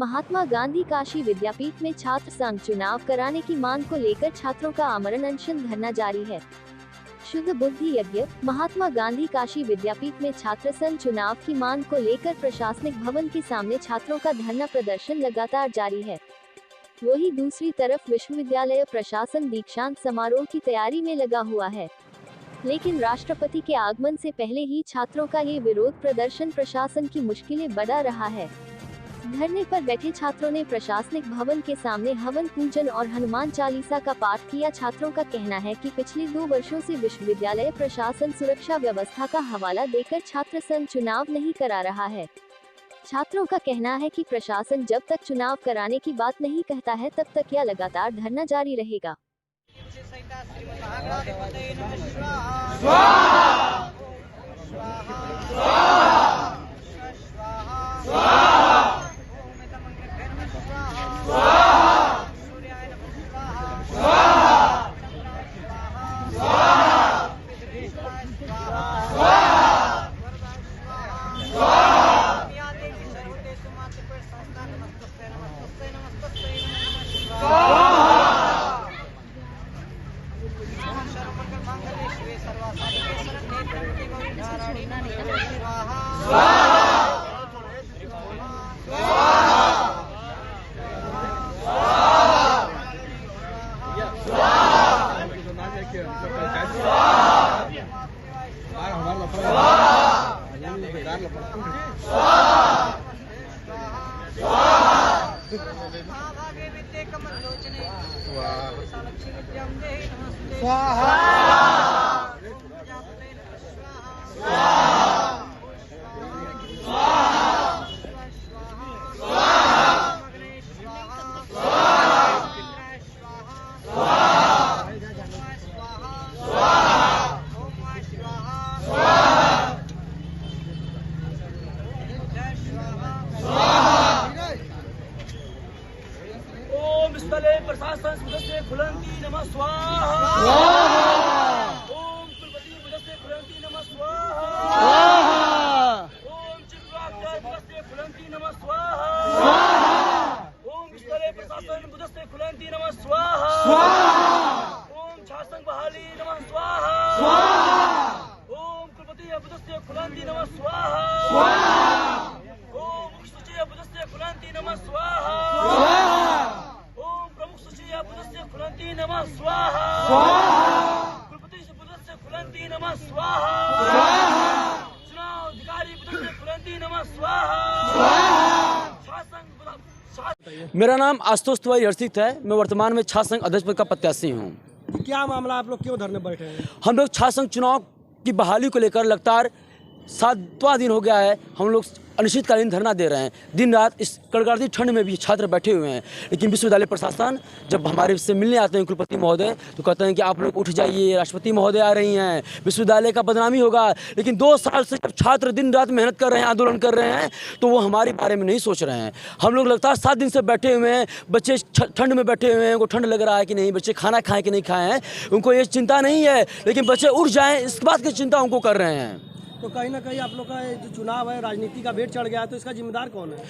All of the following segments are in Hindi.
महात्मा गांधी काशी विद्यापीठ में छात्र संघ चुनाव कराने की मांग को लेकर छात्रों का आमरण अनशन धरना जारी है। शुद्ध बुद्धि यज्ञ महात्मा गांधी काशी विद्यापीठ में छात्र संघ चुनाव की मांग को लेकर प्रशासनिक भवन के सामने छात्रों का धरना प्रदर्शन लगातार जारी है। वहीं दूसरी तरफ विश्वविद्यालय प्रशासन दीक्षांत समारोह की तैयारी में लगा हुआ है, लेकिन राष्ट्रपति के आगमन से पहले ही छात्रों का ये विरोध प्रदर्शन प्रशासन की मुश्किलें बढ़ा रहा है। धरने पर बैठे छात्रों ने प्रशासनिक भवन के सामने हवन पूजन और हनुमान चालीसा का पाठ किया। छात्रों का कहना है कि पिछले 2 वर्षों से विश्वविद्यालय प्रशासन सुरक्षा व्यवस्था का हवाला देकर छात्र संघ चुनाव नहीं करा रहा है। छात्रों का कहना है कि प्रशासन जब तक चुनाव कराने की बात नहीं कहता है तब तक यह लगातार धरना जारी रहेगा। प्रशासन सदस्य फुलंती नमः स्वाहा। ओम कुलपति सदस्य फुलंती नमः स्वाहा। ओम चीफ सदस्य फुलंती नमः स्वाहा। ओम विश्वविद्यालय प्रशासन सदस्य फुलंती नमः स्वाहा। ओम छात्र बहाली नमः स्वाहा। ओम कुलपति सदस्य फुलंती नमः स्वाहा। ओम मुख्य सचिव सदस्य फुलंती नमः स्वाहा। फुलंती नमः स्वाहा। कुलपति सदस्य फुलंती नमः स्वाहा। चुनाव अधिकारी सदस्य फुलंती नमः स्वाहा। मेरा नाम आशुतोष तिवारी हर्षित है। मैं वर्तमान में छात्र संघ अध्यक्ष पद का प्रत्याशी हूँ। क्या मामला, आप लोग क्यों धरने बैठे हैं? हम लोग छात्र संघ चुनाव की बहाली को लेकर लगातार 7वां दिन हो गया है। हम लोग अनिश्चितकालीन धरना दे रहे हैं। दिन रात इस कड़कड़ाती ठंड में भी छात्र बैठे हुए हैं, लेकिन विश्वविद्यालय प्रशासन जब हमारे से मिलने आते हैं कुलपति महोदय तो कहते हैं कि आप लोग उठ जाइए, राष्ट्रपति महोदय आ रही हैं, विश्वविद्यालय का बदनामी होगा। लेकिन 2 साल से जब छात्र दिन रात मेहनत कर रहे हैं, आंदोलन कर रहे हैं, तो वो हमारे बारे में नहीं सोच रहे हैं। हम लोग लगातार 7 दिन से बैठे हुए हैं। बच्चे ठंड में बैठे हुए हैं, उनको ठंड लग रहा है कि नहीं, बच्चे खाना खाएँ कि नहीं खाएँ हैं, उनको ये चिंता नहीं है। लेकिन बच्चे उठ जाएँ इस बात की चिंता उनको कर रहे हैं। तो कहीं ना कहीं आप लोग का जो चुनाव है राजनीति का भेंट चढ़ गया है, तो इसका जिम्मेदार कौन है?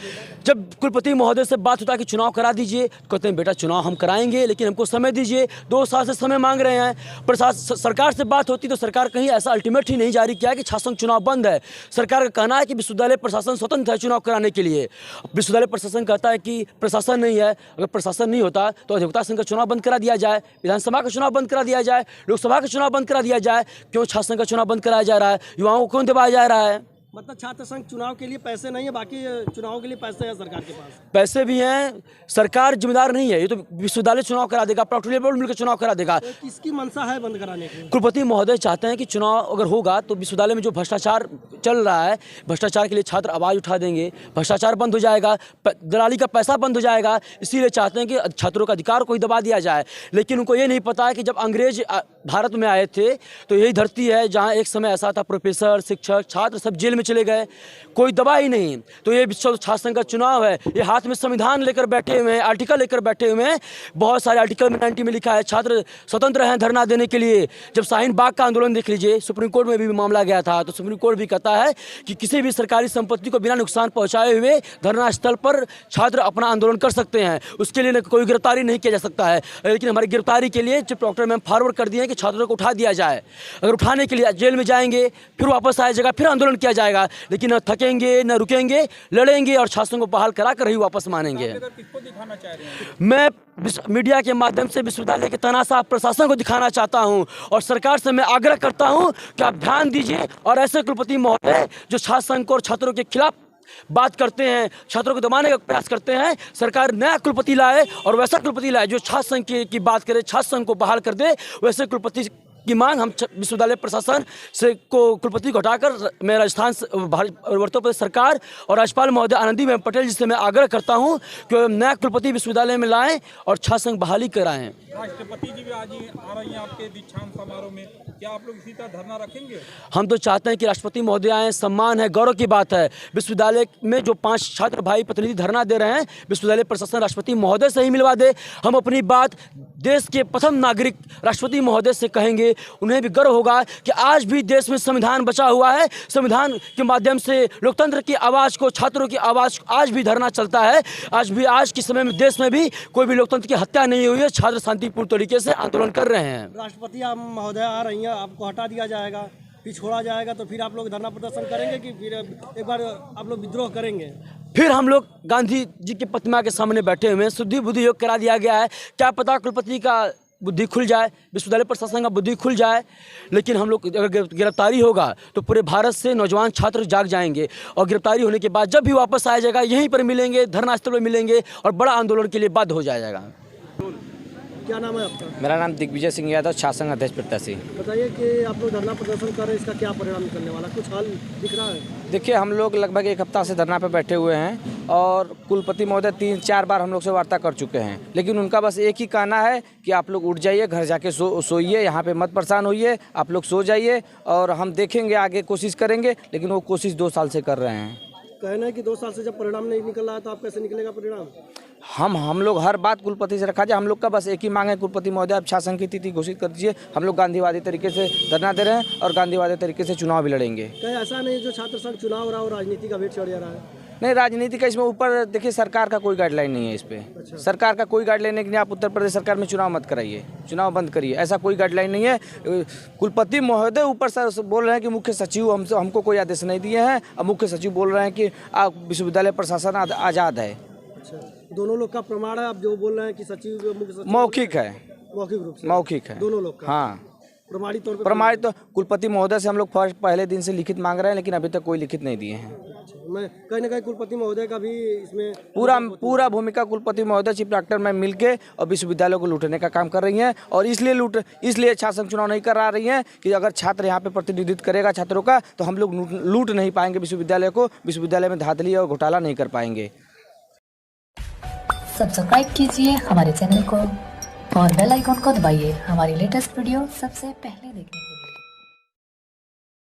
जब कुलपति महोदय से बात होता है कि चुनाव करा दीजिए, कहते हैं बेटा चुनाव हम कराएंगे, लेकिन हमको समय दीजिए। 2 साल से समय मांग रहे हैं। प्रशासन सरकार से बात होती तो सरकार कहीं ऐसा अल्टीमेट ही नहीं जारी किया कि छात्र संघ चुनाव बंद है। सरकार का कहना है कि विश्वविद्यालय प्रशासन स्वतंत्र है चुनाव कराने के लिए। विश्वविद्यालय प्रशासन कहता है कि प्रशासन नहीं है। अगर प्रशासन नहीं होता तो अधिवक्ता संघ का चुनाव बंद करा दिया जाए, विधानसभा का चुनाव बंद करा दिया जाए, लोकसभा का चुनाव बंद करा दिया जाए। क्यों छात्र संघ का चुनाव बंद कराया जा रहा है? युवाओं को क्यों दबाया जा रहा है? मतलब छात्र संघ चुनाव के लिए पैसे नहीं है, बाकी चुनाव के लिए पैसे हैं सरकार के पास? पैसे भी हैं, सरकार जिम्मेदार नहीं है। ये तो विश्वविद्यालय चुनाव करा देगा, पेट्रोलियम बोर्ड मिलकर चुनाव करा देगा। तो किसकी मंशा है बंद कराने की? कुलपति महोदय चाहते हैं कि चुनाव अगर होगा तो विश्वविद्यालय में जो भ्रष्टाचार चल रहा है, भ्रष्टाचार के लिए छात्र आवाज़ उठा देंगे, भ्रष्टाचार बंद हो जाएगा, दलाली का पैसा बंद हो जाएगा। इसीलिए चाहते हैं कि छात्रों का अधिकार को ही दबा दिया जाए। लेकिन उनको ये नहीं पता है कि जब अंग्रेज भारत में आए थे तो यही धरती है जहाँ एक समय ऐसा था प्रोफेसर, शिक्षक, छात्र सब जेल में में चले गए, कोई दबा ही नहीं। तो ये विश्व छात्र संघ का चुनाव है, ये हाथ में संविधान लेकर बैठे हुए हैं, आर्टिकल लेकर बैठे हुए हैं। बहुत सारे आर्टिकल में 90 में लिखा है छात्र स्वतंत्र हैं धरना देने के लिए। जब शाहीन बाग का आंदोलन देख लीजिए, सुप्रीम कोर्ट में भी मामला गया था, तो सुप्रीम कोर्ट भी कहता है कि किसी भी सरकारी संपत्ति को बिना नुकसान पहुंचाए हुए धरना स्थल पर छात्र अपना आंदोलन कर सकते हैं। उसके लिए कोई गिरफ्तारी नहीं किया जा सकता है। लेकिन हमारी गिरफ्तारी के लिए चिफ डॉक्टर मैम फॉरवर्ड कर दिए हैं कि छात्रों को उठा दिया जाए। अगर उठाने के लिए जेल में जाएंगे, फिर वापस आया जाएगा, फिर आंदोलन किया जाएगा, लेकिन न थकेंगे न रुकेंगे, लड़ेंगे और छात्रों को बहाल करा कर ही वापस मानेंगे। किसको दिखाना चाह रहे हैं? मैं मीडिया के माध्यम से विश्वविद्यालय के तानाशाह प्रशासन को दिखाना चाहता हूं और सरकार से मैं आग्रह करता हूं कि आप ध्यान दीजिए और ऐसे कुलपति महोदय जो छात्र संघ और छात्रों के खिलाफ बात करते हैं, छात्रों को दबाने का प्रयास करते हैं, सरकार नया कुलपति लाए और वैसा कुलपति लाए जो छात्र संघ की बात करे, छात्र संघ को बहाल कर दे। वैसे कुलपति की मांग हम विश्वविद्यालय प्रशासन से को कुलपति को हटाकर मैं राजस्थान वर्तमान प्रदेश सरकार और राज्यपाल महोदय आनंदीबेन पटेल जी से मैं आग्रह करता हूं कि नया कुलपति विश्वविद्यालय में लाएं और छात्र संघ बहाली कराएं। राष्ट्रपति जी भी आज ही आ रही हैं आपके दीक्षांत समारोह में, क्या आप लोग इसी तरह धरना रखेंगे? हम तो चाहते हैं कि राष्ट्रपति महोदय आए, सम्मान है, गौरव की बात है। विश्वविद्यालय में जो 5 छात्र भाई प्रतिनिधि धरना दे रहे हैं, विश्वविद्यालय प्रशासन राष्ट्रपति महोदय से ही मिलवा दे। हम अपनी बात देश के प्रथम नागरिक राष्ट्रपति महोदय से कहेंगे। उन्हें भी गर्व होगा कि आज भी देश में संविधान बचा हुआ है। संविधान के माध्यम से लोकतंत्र की आवाज़ को, छात्रों की आवाज़ आज भी धरना चलता है। आज के समय में देश में भी कोई भी लोकतंत्र की हत्या नहीं हुई है। छात्र शांतिपूर्ण तरीके से आंदोलन कर रहे हैं। राष्ट्रपति आप महोदय आ रही हैं, आपको हटा दिया जाएगा, फिर छोड़ा जाएगा, तो फिर आप लोग धरना प्रदर्शन करेंगे कि फिर एक बार आप लोग विद्रोह करेंगे? फिर हम लोग गांधी जी की प्रतिमा के सामने बैठे हुए हैं, शुद्धि बुद्धि योग करा दिया गया है। क्या पता कुलपति का बुद्धि खुल जाए, विश्वविद्यालय प्रशासन का बुद्धि खुल जाए। लेकिन हम लोग अगर गिरफ्तारी होगा तो पूरे भारत से नौजवान छात्र जाग जाएंगे और गिरफ्तारी होने के बाद जब भी वापस आया जाएगा यहीं पर मिलेंगे, धरना स्थल पर मिलेंगे और बड़ा आंदोलन के लिए बाध्य हो जाएगा। क्या नाम है आपका? मेरा नाम दिग्विजय सिंह यादव, छात्र संघ अध्यक्ष प्रत्याशी। बताइए कि आप लोग धरना प्रदर्शन कर रहे हैं, इसका क्या परिणाम निकलने वाला, कुछ हाल दिख रहा है? देखिए, हम लोग लगभग 1 हफ्ता से धरना पे बैठे हुए हैं और कुलपति महोदय 3-4 बार हम लोग से वार्ता कर चुके हैं, लेकिन उनका बस एक ही कहना है कि आप लोग उठ जाइए, घर जाके सोइए, यहाँ पे मत परेशान होइए, आप लोग सो जाइए और हम देखेंगे, आगे कोशिश करेंगे। लेकिन वो कोशिश 2 साल से कर रहे हैं। कहना है कि 2 साल से जब परिणाम नहीं निकल रहा है तो आप कैसे निकलेगा परिणाम? हम लोग हर बात कुलपति से रखा जाए। हम लोग का बस एक ही मांग है, कुलपति महोदय आप छात्र संघ की तिथि घोषित कर दीजिए। हम लोग गांधीवादी तरीके से धरना दे रहे हैं और गांधीवादी तरीके से चुनाव भी लड़ेंगे। कहीं ऐसा नहीं जो छात्र संघ चुनाव रहा और राजनीति का भेंट चढ़ जा रहा है? नहीं, राजनीति का इसमें ऊपर देखिए, सरकार का कोई गाइडलाइन नहीं है इस पर। सरकार का कोई गाइडलाइन नहीं कि आप उत्तर प्रदेश सरकार में चुनाव मत कराइए, चुनाव बंद करिए, ऐसा कोई गाइडलाइन नहीं है। कुलपति महोदय ऊपर सर बोल रहे हैं कि मुख्य सचिव हमको कोई आदेश नहीं दिए हैं, और मुख्य सचिव बोल रहे हैं कि आप विश्वविद्यालय प्रशासन आज़ाद है। अच्छा, दोनों लोग का प्रमाण है? आप जो बोल रहे हैं कि सचिव मुख्य सचिव मौखिक है, मौखिक रूप से मौखिक है दोनों लोग का? हाँ, प्रमाणित तौर पे? प्रमाणित तो कुलपति महोदय से हम लोग पहले दिन से लिखित मांग रहे हैं, लेकिन अभी तक कोई लिखित नहीं दिए हैं। मैं कहीं ना कहीं कुलपति महोदय का भी इसमें पूरा भूमिका कुलपति महोदय चीफ डॉक्टर में मिलके और विश्वविद्यालय को लूटने का काम कर रही हैं। और इसलिए छात्र संघ चुनाव नहीं करा रही हैं कि अगर छात्र यहाँ पे प्रतिनिधित्व करेगा छात्रों का तो हम लोग लूट नहीं पाएंगे विश्वविद्यालय को, विश्वविद्यालय में धांधली और घोटाला नहीं कर पाएंगे। सब्सक्राइब कीजिए हमारे चैनल को और बेल आइकॉन को दबाइए हमारी लेटेस्ट वीडियो सबसे पहले देखने के लिए।